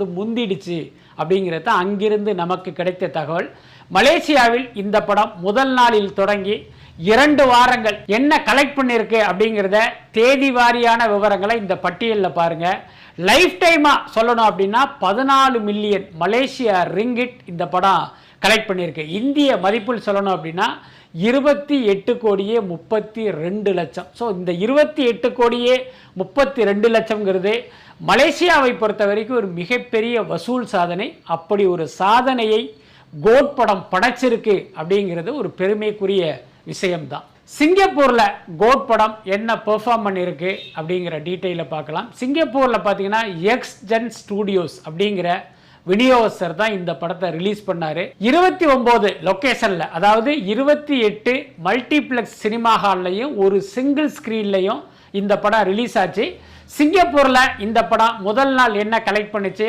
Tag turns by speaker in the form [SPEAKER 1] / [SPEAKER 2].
[SPEAKER 1] முந்திடுச்சு அப்படிங்கிறது அங்கிருந்து நமக்கு கிடைத்த தகவல். மலேசியாவில் இந்த படம் முதல் நாளில் தொடங்கி 2 வாரங்கள் என்ன கலெக்ட் பண்ணியிருக்கு அப்படிங்கிறத தேதி வாரியான விவரங்களை இந்த பட்டியலில் பாருங்க. லைஃப் டைமா சொல்லணும் அப்படின்னா 14 மில்லியன் மலேசியா ரிங்கிட் இந்த படம் கலெக்ட் பண்ணியிருக்கு. இந்திய மதிப்பில் சொல்லணும் அப்படின்னா 28 கோடியே 32 லட்சம். ஸோ இந்த 28 கோடியே 32 லட்சம்ங்கிறது மலேசியாவை பொறுத்த வரைக்கும் ஒரு மிகப்பெரிய வசூல் சாதனை. அப்படி ஒரு சாதனையை கோட் படம் படைச்சிருக்கு அப்படிங்கிறது ஒரு பெருமைக்குரிய விஷயம்தான். சிங்கப்பூரில் கோட் படம் என்ன பெர்ஃபார்ம் பண்ணியிருக்கு அப்படிங்கிற டீட்டெயிலை பார்க்கலாம். சிங்கப்பூரில் பார்த்தீங்கன்னா எக்ஸ்ஜென் ஸ்டூடியோஸ் அப்படிங்கிற விநியோகஸ்தர் தான் இந்த படத்தை ரிலீஸ் பண்ணாரு. 29 லொக்கேஷன்ல, அதாவது 28 மல்டிப்ளெக்ஸ் சினிமா ஹால்லையும் ஒரு சிங்கிள் ஸ்கிரீன்லையும் இந்த படம் ரிலீஸ் ஆச்சு. சிங்கப்பூர்ல இந்த படம் முதல் நாள் என்ன கலெக்ட் பண்ணுச்சு,